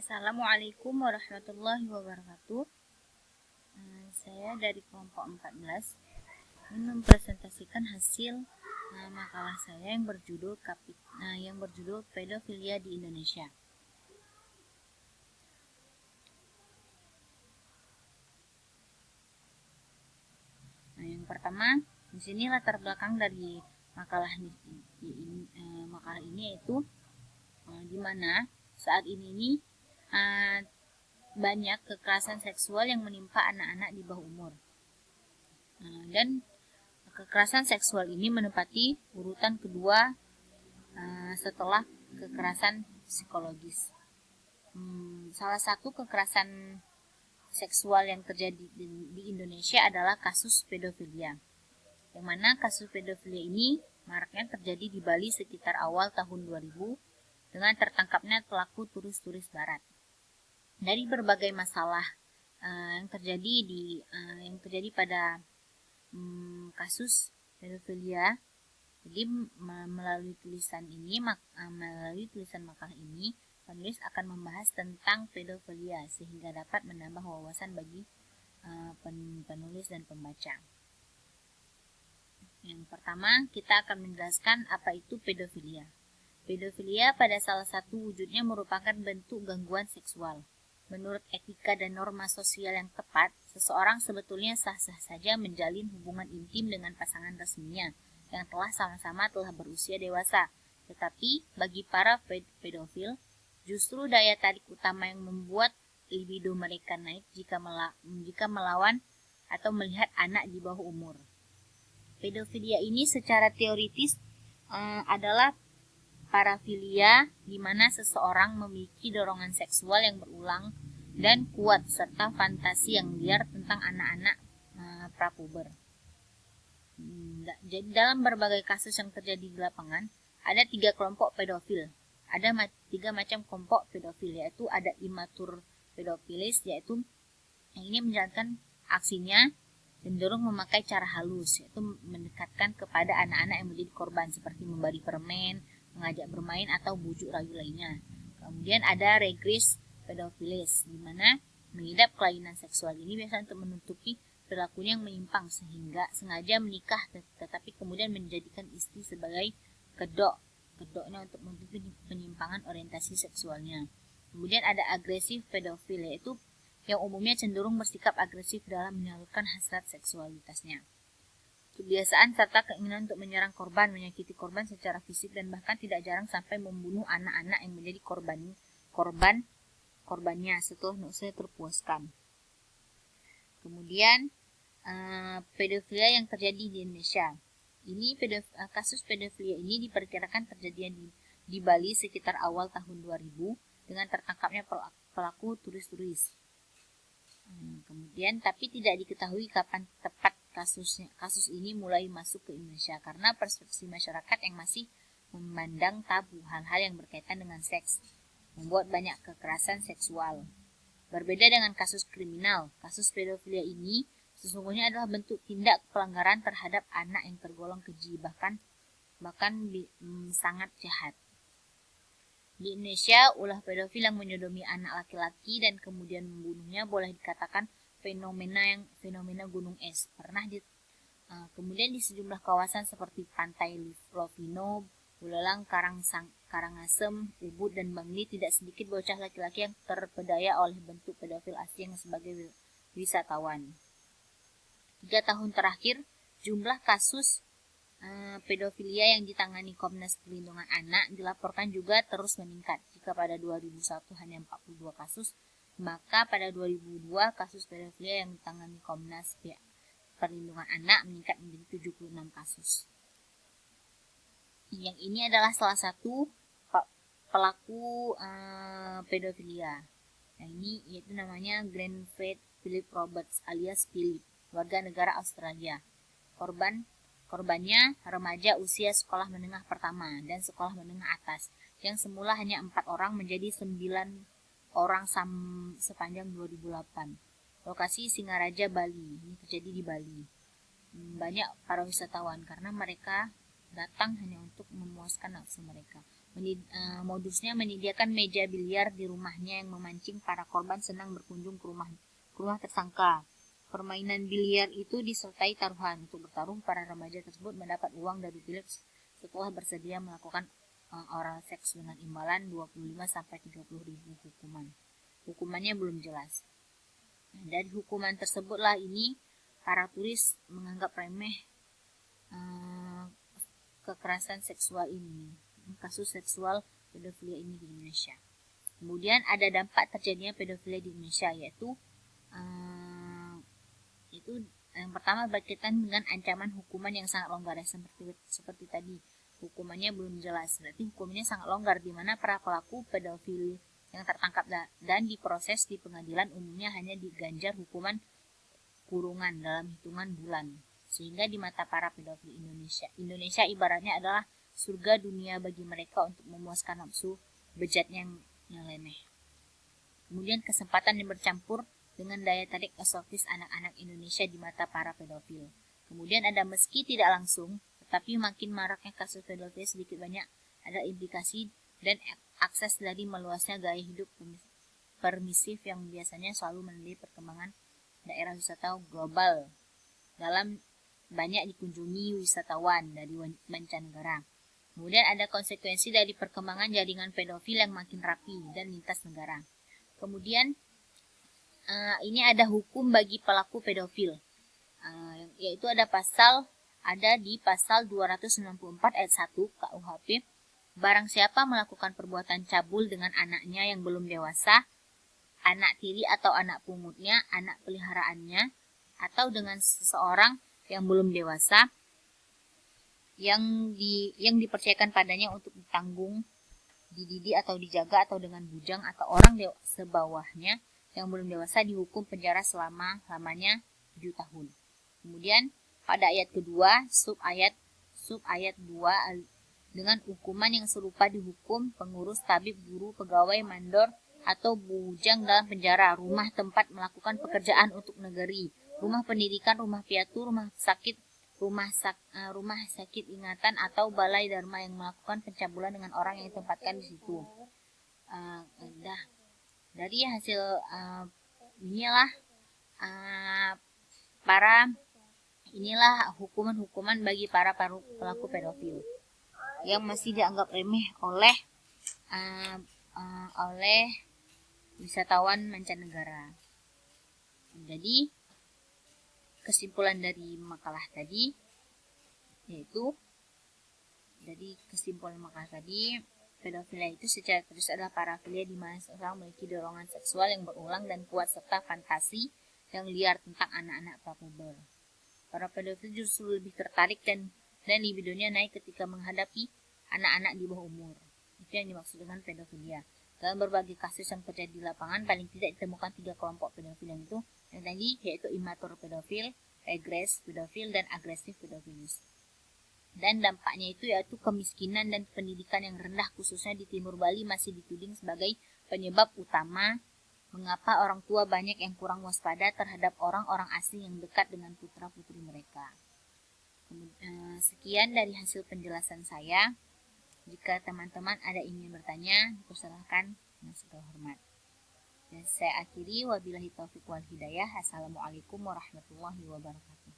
Assalamualaikum warahmatullahi wabarakatuh. Saya dari kelompok 14 ingin mempresentasikan hasil makalah saya yang berjudul Pedofilia di Indonesia. Yang pertama, di sini latar belakang dari makalah ini yaitu di mana saat ini banyak kekerasan seksual yang menimpa anak-anak di bawah umur. Dan kekerasan seksual ini menempati urutan kedua setelah kekerasan psikologis. Salah satu kekerasan seksual yang terjadi di Indonesia adalah kasus pedofilia. Yang mana kasus pedofilia ini maraknya terjadi di Bali sekitar awal tahun 2000 dengan tertangkapnya pelaku turis-turis barat. Dari berbagai masalah yang terjadi pada kasus pedofilia, jadi melalui tulisan makalah ini, penulis akan membahas tentang pedofilia sehingga dapat menambah wawasan bagi penulis dan pembaca. Yang pertama, kita akan menjelaskan apa itu pedofilia. Pedofilia pada salah satu wujudnya merupakan bentuk gangguan seksual. Menurut etika dan norma sosial yang tepat, seseorang sebetulnya sah-sah saja menjalin hubungan intim dengan pasangan resminya yang sama-sama telah berusia dewasa. Tetapi bagi para pedofil, justru daya tarik utama yang membuat libido mereka naik jika melawan atau melihat anak di bawah umur. Pedofilia ini secara teoritis adalah parafilia, di mana seseorang memiliki dorongan seksual yang berulang dan kuat serta fantasi yang liar tentang anak-anak prapuber. Jadi dalam berbagai kasus yang terjadi di lapangan, ada 3 kelompok pedofil. Ada 3 macam kelompok pedofil, yaitu ada imatur pedofilis, yaitu yang ini menjalankan aksinya cenderung memakai cara halus, yaitu mendekatkan kepada anak-anak yang menjadi korban seperti memberi permen, mengajak bermain atau bujuk rayu lainnya. Kemudian ada regres pedofilis, di mana mengidap kelainan seksual ini biasanya untuk menutupi perilakunya yang menyimpang sehingga sengaja menikah tetapi kemudian menjadikan istri sebagai kedoknya untuk menutupi penyimpangan orientasi seksualnya. Kemudian ada agresif pedofil, yaitu yang umumnya cenderung bersikap agresif dalam menyalurkan hasrat seksualitasnya. Kebiasaan serta keinginan untuk menyerang korban, menyakiti korban secara fisik dan bahkan tidak jarang sampai membunuh anak-anak yang menjadi korbannya setelah terpuaskan. Kemudian pedofilia yang terjadi di Indonesia. Kasus pedofilia ini diperkirakan terjadi di Bali sekitar awal tahun 2000 dengan tertangkapnya pelaku turis-turis. Kemudian tapi tidak diketahui kapan tepat kasus ini mulai masuk ke Indonesia karena persepsi masyarakat yang masih memandang tabu hal-hal yang berkaitan dengan seks, membuat banyak kekerasan seksual. Berbeda dengan kasus kriminal, kasus pedofilia ini sesungguhnya adalah bentuk tindak pelanggaran terhadap anak yang tergolong keji, bahkan sangat jahat. Di Indonesia, ulah pedofil yang menyodomi anak laki-laki dan kemudian membunuhnya boleh dikatakan fenomena gunung es. Kemudian di sejumlah kawasan seperti Pantai Lovino, Buleleng, Karangasem, Ubud, dan Bangli tidak sedikit bocah laki-laki yang terpedaya oleh bentuk pedofil asing sebagai wisatawan. 3 tahun terakhir, jumlah kasus pedofilia yang ditangani Komnas Perlindungan Anak dilaporkan juga terus meningkat. Jika pada 2001 hanya 42 kasus, maka pada 2002 kasus pedofilia yang ditangani Komnas Perlindungan Anak meningkat menjadi 76 kasus. Yang ini adalah salah satu pelaku pedofilia. Nah, ini yaitu namanya Granfred Philip Roberts alias Philip, warga negara Australia. Korbannya remaja usia sekolah menengah pertama dan sekolah menengah atas, yang semula hanya 4 orang menjadi 9 orang sepanjang 2008. Lokasi Singaraja, Bali. Ini terjadi di Bali. Banyak para wisatawan karena mereka datang hanya untuk memuaskan nafsu mereka. Modusnya menyediakan meja biliar di rumahnya yang memancing para korban senang berkunjung ke rumah tersangka. Permainan biliar itu disertai taruhan. Untuk bertarung, para remaja tersebut mendapat uang dari Philips setelah bersedia melakukan oral seks dengan imbalan 25-30 ribu hukuman. Hukumannya belum jelas. Nah, dari hukuman tersebutlah ini para turis menganggap remeh kekerasan seksual ini, kasus seksual pedofilia ini di Indonesia. Kemudian ada dampak terjadinya pedofilia di Indonesia, yaitu yang pertama berkaitan dengan ancaman hukuman yang sangat longgar, ya, seperti tadi hukumannya belum jelas, berarti hukumannya sangat longgar, di mana para pelaku pedofili yang tertangkap dan diproses di pengadilan umumnya hanya diganjar hukuman kurungan dalam hitungan bulan, sehingga di mata para pedofil Indonesia ibaratnya adalah surga dunia bagi mereka untuk memuaskan nafsu bejatnya yang nyeleneh. Kemudian kesempatan yang bercampur dengan daya tarik eksotis anak-anak Indonesia di mata para pedofil. Kemudian ada meski tidak langsung, tetapi makin maraknya kasus pedofil sedikit banyak ada implikasi dan akses dari meluasnya gaya hidup permisif yang biasanya selalu menandai perkembangan daerah wisata global dalam banyak dikunjungi wisatawan dari mancanegara. Kemudian ada konsekuensi dari perkembangan jaringan pedofil yang makin rapi dan lintas negara. Kemudian ini ada hukum bagi pelaku pedofil, yaitu ada di pasal 294 ayat 1 KUHP. Barang siapa melakukan perbuatan cabul dengan anaknya yang belum dewasa, anak tiri atau anak pungutnya, anak peliharaannya, atau dengan seseorang yang belum dewasa yang dipercayakan padanya untuk ditanggung, dididik atau dijaga, atau dengan bujang atau orang sebawahnya yang belum dewasa, dihukum penjara selama-lamanya 7 tahun. Kemudian pada ayat kedua sub ayat 2, dengan hukuman yang serupa dihukum pengurus, tabib, guru, pegawai, mandor atau bujang dalam penjara, rumah tempat melakukan pekerjaan untuk negeri, rumah pendidikan, rumah piatu, rumah sakit ingatan atau balai dharma yang melakukan pencabulan dengan orang yang ditempatkan di situ. Dari hasil inilah hukuman-hukuman bagi para pelaku pedofil yang masih dianggap remeh oleh wisatawan mancanegara. Jadi kesimpulan dari makalah tadi pedofilia itu secara terus adalah parafilia di mana seseorang memiliki dorongan seksual yang berulang dan kuat serta fantasi yang liar tentang anak-anak prapuber. Para pedofil justru lebih tertarik dan libidonya naik ketika menghadapi anak-anak di bawah umur. Itu yang dimaksud dengan pedofilia. Dalam berbagai kasus yang terjadi di lapangan, paling tidak ditemukan 3 kelompok pedofil yang tadi, yaitu imatur pedofil, regres pedofil, dan agresif pedofilis. Dan dampaknya itu yaitu kemiskinan dan pendidikan yang rendah, khususnya di Timur Bali, masih dituding sebagai penyebab utama mengapa orang tua banyak yang kurang waspada terhadap orang-orang asing yang dekat dengan putra-putri mereka. Sekian dari hasil penjelasan saya. Jika teman-teman ada ingin bertanya, dipersilahkan dengan segala hormat. Dan saya akhiri, wabillahi taufiq wal hidayah. Assalamualaikum warahmatullahi wabarakatuh.